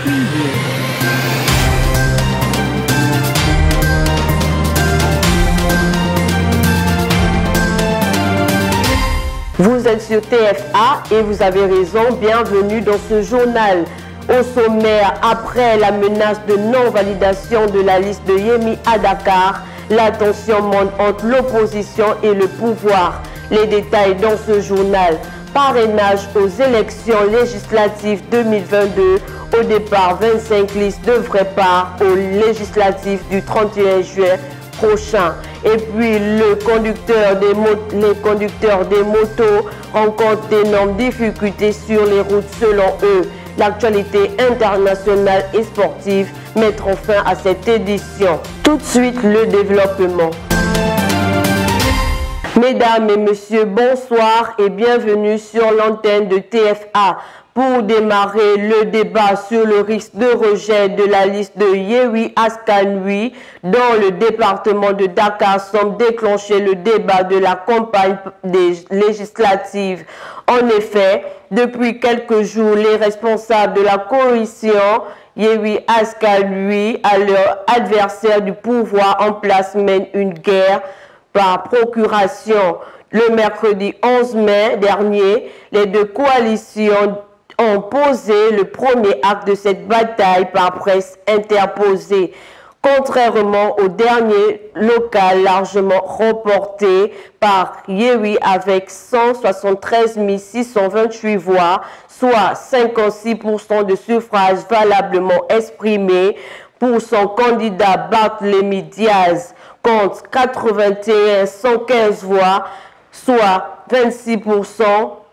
Vous êtes sur TFA et vous avez raison, bienvenue dans ce journal. Au sommaire, après la menace de non-validation de la liste de Yemi à Dakar, la tension monte entre l'opposition et le pouvoir. Les détails dans ce journal. Parrainage aux élections législatives 2022. Au départ, 25 listes devraient part aux législatives du 31 juin prochain. Et puis, les conducteurs des motos rencontrent d'énormes difficultés sur les routes selon eux. L'actualité internationale et sportive mettront fin à cette édition. Tout de suite, le développement. Mesdames et messieurs, bonsoir et bienvenue sur l'antenne de TFA. Pour démarrer le débat sur le risque de rejet de la liste de Yewwi Askan Wi dans le département de Dakar semble déclencher le débat de la campagne des législatives. En effet, depuis quelques jours, les responsables de la coalition Yewwi Askan Wi à leur adversaire du pouvoir en place mènent une guerre par procuration. Le mercredi 11 mai dernier, les deux coalitions ont posé le premier acte de cette bataille par presse interposée. Contrairement au dernier local largement remporté par Yewwi avec 173 628 voix, soit 56% de suffrages valablement exprimés pour son candidat Barthélémy Diaz, contre 81 115 voix, soit 26%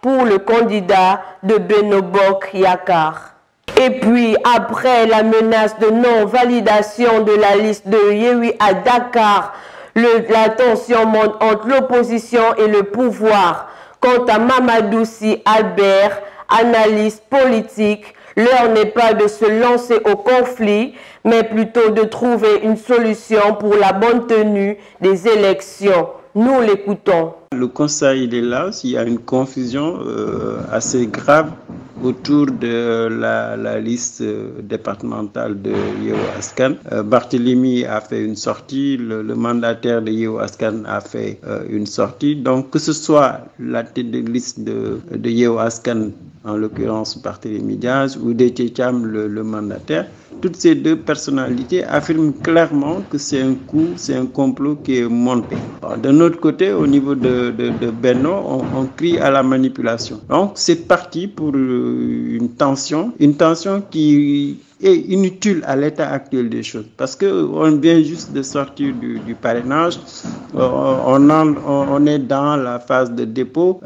pour le candidat de Benno Bokk Yakaar. Et puis, après la menace de non-validation de la liste de Yewwi à Dakar, la tension monte entre l'opposition et le pouvoir. Quant à Mamadou Sy Albert, analyste politique, l'heure n'est pas de se lancer au conflit, mais plutôt de trouver une solution pour la bonne tenue des élections. Nous l'écoutons. Le constat, il est là. Il y a une confusion assez grave autour de la liste départementale de Yewwi Askan. Barthélémy a fait une sortie, le mandataire de Yewwi Askan a fait une sortie. Donc, que ce soit la tête de liste de Yewwi Askan, en l'occurrence Barthélémy Diaz, ou Déthié Thiam, le mandataire, toutes ces deux personnalités affirment clairement que c'est un coup, c'est un complot qui est monté. D'un autre côté, au niveau de Benno, on crie à la manipulation. Donc, c'est parti pour une tension qui est inutile à l'état actuel des choses. Parce qu'on vient juste de sortir du parrainage, on est dans la phase de dépôt.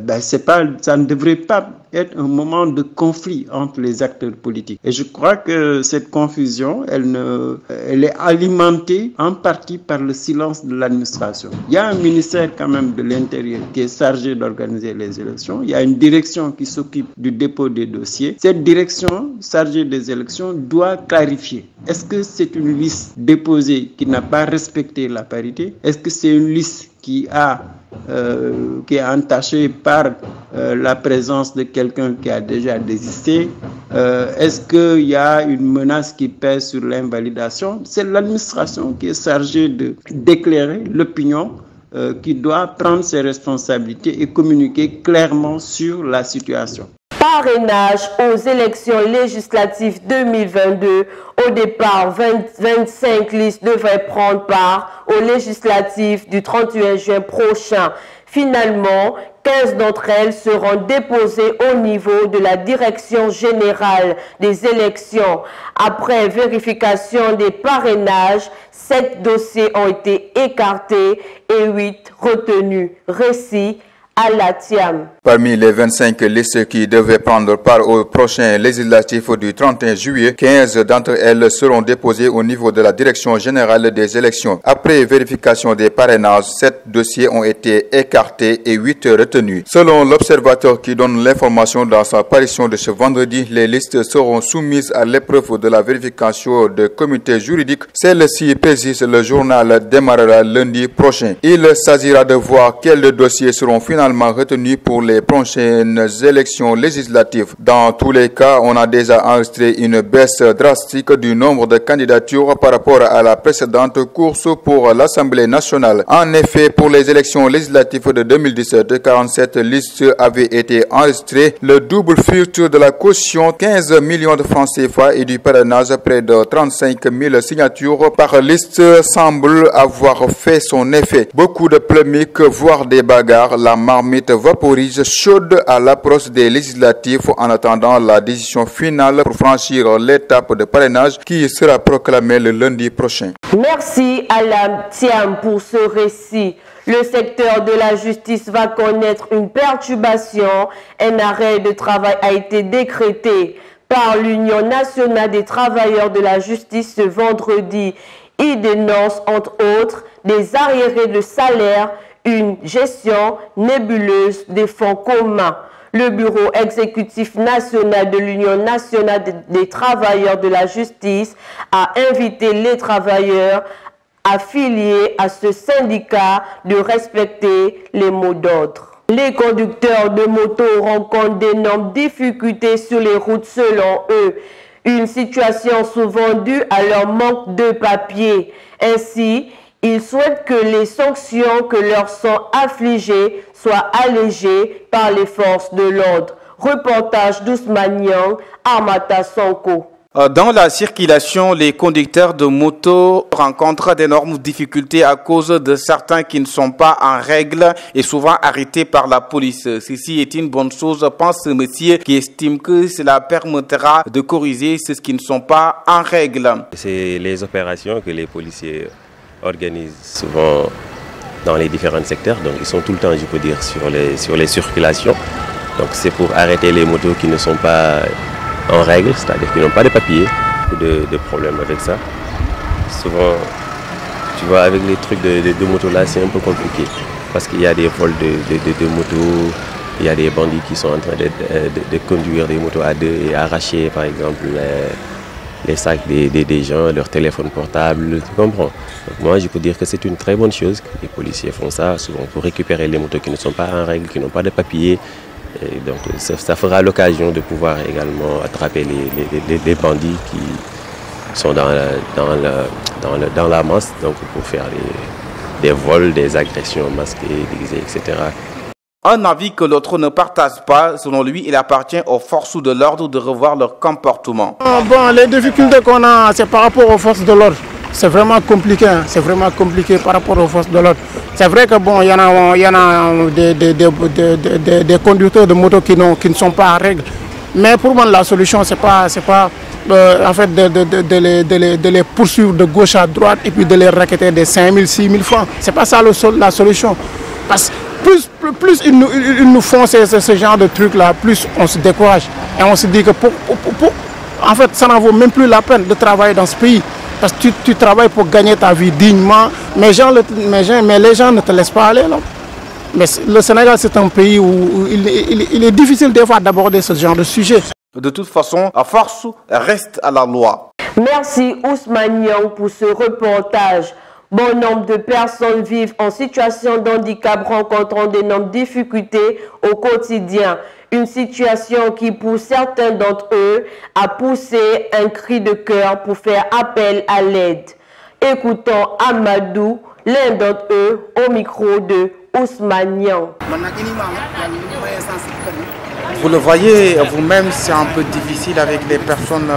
Ça ne devrait pas être un moment de conflit entre les acteurs politiques. Et je crois que cette confusion, elle est alimentée en partie par le silence de l'administration. Il y a un ministère quand même de l'Intérieur qui est chargé d'organiser les élections. Il y a une direction qui s'occupe du dépôt des dossiers. Cette direction chargée des élections doit clarifier. Est-ce que c'est une liste déposée qui n'a pas respecté la parité? Est-ce que c'est une liste qui est entachée par la présence de quelqu'un qui a déjà désisté? Est-ce qu'il y a une menace qui pèse sur l'invalidation? C'est l'administration qui est chargée d'éclairer l'opinion qui doit prendre ses responsabilités et communiquer clairement sur la situation. Parrainage aux élections législatives 2022. Au départ, 25 listes devraient prendre part aux législatives du 31 juin prochain. Finalement, 15 d'entre elles seront déposées au niveau de la Direction générale des élections. Après vérification des parrainages, 7 dossiers ont été écartés et 8 retenus. Récit Alatiam. Parmi les 25 listes qui devaient prendre part aux prochains législatifs du 31 juillet, 15 d'entre elles seront déposées au niveau de la Direction générale des élections. Après vérification des parrainages, 7 dossiers ont été écartés et 8 retenus. Selon l'observateur qui donne l'information dans sa parution de ce vendredi, les listes seront soumises à l'épreuve de la vérification de comité juridique. Celle-ci, précise le journal, démarrera lundi prochain. Il s'agira de voir quels dossiers seront finalement finalement retenus pour les prochaines élections législatives. Dans tous les cas, on a déjà enregistré une baisse drastique du nombre de candidatures par rapport à la précédente course pour l'Assemblée nationale. En effet, pour les élections législatives de 2017, 47 listes avaient été enregistrées, le double filtre de la caution 15 millions de francs CFA et du parrainage près de 35 000 signatures par liste semble avoir fait son effet. Beaucoup de polémiques, voire des bagarres, la marmite vaporise chaude à l'approche des législatives en attendant la décision finale pour franchir l'étape de parrainage qui sera proclamée le lundi prochain. Merci Alam Thiam pour ce récit. Le secteur de la justice va connaître une perturbation. Un arrêt de travail a été décrété par l'Union nationale des travailleurs de la justice ce vendredi. Il dénonce entre autres des arriérés de salaire, une gestion nébuleuse des fonds communs. Le Bureau exécutif national de l'Union nationale des travailleurs de la justice a invité les travailleurs affiliés à ce syndicat de respecter les mots d'ordre. Les conducteurs de moto rencontrent d'énormes difficultés sur les routes selon eux. Une situation souvent due à leur manque de papier. Ainsi, ils souhaitent que les sanctions que leur sont affligées soient allégées par les forces de l'ordre. Reportage d'Ousmane Nyang, Armata Sonko. Dans la circulation, les conducteurs de moto rencontrent d'énormes difficultés à cause de certains qui ne sont pas en règle et souvent arrêtés par la police. Ceci est une bonne chose, pense ce monsieur qui estime que cela permettra de corriger ceux qui ne sont pas en règle. C'est les opérations que les policiers organisent souvent dans les différents secteurs. Donc ils sont tout le temps, je peux dire, sur les circulations. Donc c'est pour arrêter les motos qui ne sont pas en règle, c'est-à-dire qu'ils n'ont pas de papiers, beaucoup de problèmes avec ça. Souvent, tu vois, avec les trucs de moto là, c'est un peu compliqué parce qu'il y a des vols de motos, il y a des bandits qui sont en train de conduire des motos à deux et arracher, par exemple, les sacs des gens, leurs téléphones portables, tu comprends? Donc moi, je peux dire que c'est une très bonne chose que les policiers font ça, souvent pour récupérer les motos qui ne sont pas en règle, qui n'ont pas de papiers. Et donc ça fera l'occasion de pouvoir également attraper les bandits qui sont dans la masse, donc pour faire des vols, des agressions masquées, déguisées, etc. Un avis que l'autre ne partage pas, selon lui, il appartient aux forces de l'ordre de revoir leur comportement. Bon, les difficultés qu'on a, c'est par rapport aux forces de l'ordre. C'est vraiment compliqué, hein. C'est vraiment compliqué par rapport aux forces de l'ordre. C'est vrai que bon, il y en a des conducteurs de moto qui ne sont pas en règle. Mais pour moi, la solution, c'est pas en fait de les poursuivre de gauche à droite et puis de les racketter des 5 000, 6 000 francs. C'est pas ça la solution. Parce que plus ils nous font ce genre de trucs-là, plus on se décourage. Et on se dit que en fait, ça n'en vaut même plus la peine de travailler dans ce pays. Parce que tu travailles pour gagner ta vie dignement, mais les gens ne te laissent pas aller. Là. Mais le Sénégal, c'est un pays où il est difficile des fois d'aborder ce genre de sujet. De toute façon, la force reste à la loi. Merci Ousmane Nyang pour ce reportage. Bon nombre de personnes vivent en situation de handicap rencontrant d'énormes difficultés au quotidien. Une situation qui, pour certains d'entre eux, a poussé un cri de cœur pour faire appel à l'aide. Écoutons Amadou, l'un d'entre eux, au micro de Ousmane Nyang. Vous le voyez vous-même, c'est un peu difficile avec les personnes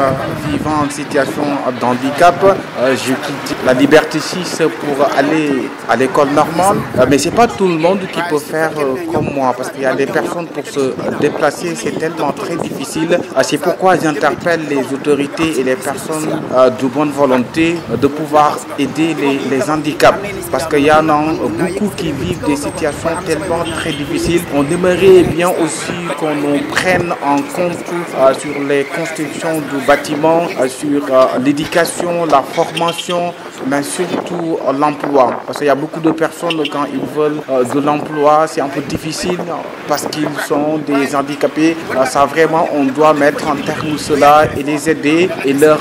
vivant en situation de handicap. Je quitte la Liberté 6 pour aller à l'école normale. Mais ce n'est pas tout le monde qui peut faire comme moi, parce qu'il y a des personnes pour se déplacer, c'est tellement très difficile. C'est pourquoi j'interpelle les autorités et les personnes de bonne volonté de pouvoir aider les handicaps. Parce qu'il y en a beaucoup qui vivent des situations tellement très difficiles. On aimerait bien aussi qu'on nous prenne en compte sur les constructions de bâtiments, sur l'éducation, la formation, mais surtout l'emploi. Parce qu'il y a beaucoup de personnes, quand ils veulent de l'emploi, c'est un peu difficile parce qu'ils sont des handicapés. Ça vraiment, on doit mettre en terme cela et les aider et leur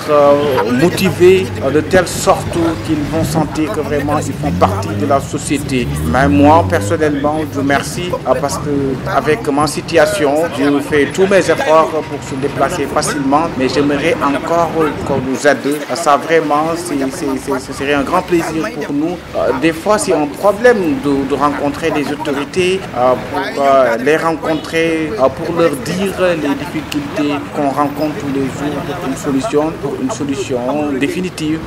motiver de telle sorte qu'ils vont sentir que vraiment ils font partie de la société. Mais moi, personnellement, je remercie parce que avec ma situation, je fais tous mes efforts pour se déplacer facilement, mais j'aimerais encore qu'on nous aide. Ça vraiment, ce serait un grand plaisir pour nous. Des fois, c'est un problème de rencontrer les autorités, pour les rencontrer, pour leur dire les difficultés qu'on rencontre tous les jours pour une solution définitive.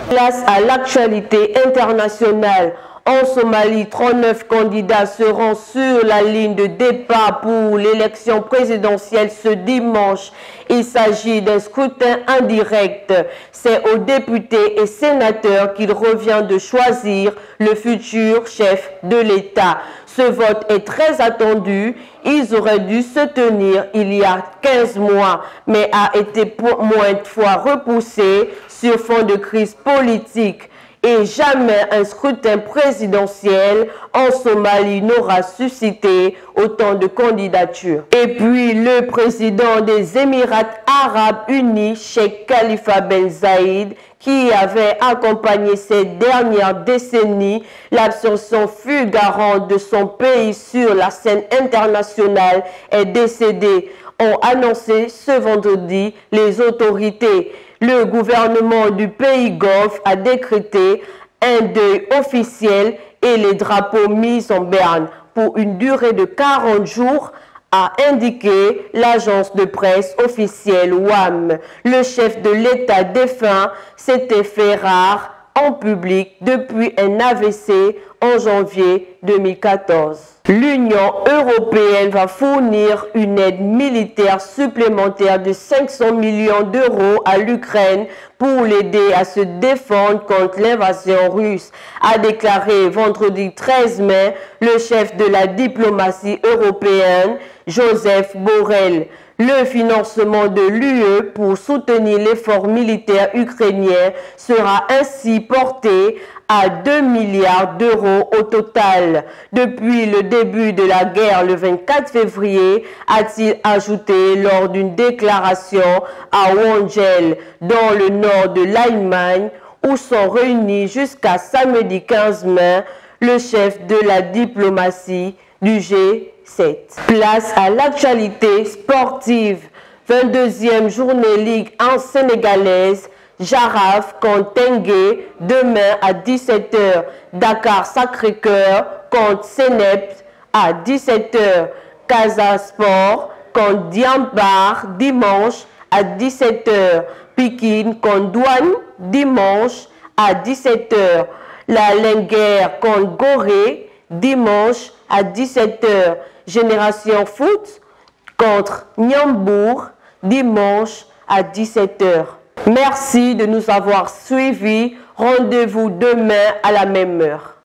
Place à l'actualité internationale. En Somalie, 39 candidats seront sur la ligne de départ pour l'élection présidentielle ce dimanche. Il s'agit d'un scrutin indirect. C'est aux députés et sénateurs qu'il revient de choisir le futur chef de l'État. Ce vote est très attendu. Ils auraient dû se tenir il y a 15 mois, mais a été maintes fois repoussé sur fond de crise politique. Et jamais un scrutin présidentiel en Somalie n'aura suscité autant de candidatures. Et puis le président des Émirats arabes unis, Sheikh Khalifa Ben Zayed, qui avait accompagné ces dernières décennies l'absorption fulgurante de son pays sur la scène internationale, est décédé, ont annoncé ce vendredi les autorités. Le gouvernement du pays Golfe a décrété un deuil officiel et les drapeaux mis en berne pour une durée de 40 jours, a indiqué l'agence de presse officielle WAM. Le chef de l'État défunt s'était fait rare en public depuis un AVC en janvier 2014. L'Union européenne va fournir une aide militaire supplémentaire de 500 millions d'euros à l'Ukraine pour l'aider à se défendre contre l'invasion russe, a déclaré vendredi 13 mai le chef de la diplomatie européenne, Joseph Borrell. Le financement de l'UE pour soutenir l'effort militaire ukrainien sera ainsi porté à 2 milliards d'euros au total. Depuis le début de la guerre le 24 février, a-t-il ajouté lors d'une déclaration à Wrangel, dans le nord de l'Allemagne, où sont réunis jusqu'à samedi 15 mai le chef de la diplomatie du G7. Place à l'actualité sportive. 22e journée Ligue 1 sénégalaise. Jaraf contre Tengue demain à 17h. Dakar Sacré-Cœur contre Senept à 17h. Casa Sport contre Diambar dimanche à 17h. Pikine contre Douane dimanche à 17h. La Linguère contre Gorée dimanche à 17h. Génération Foot contre Niambour dimanche à 17h. Merci de nous avoir suivis. Rendez-vous demain à la même heure.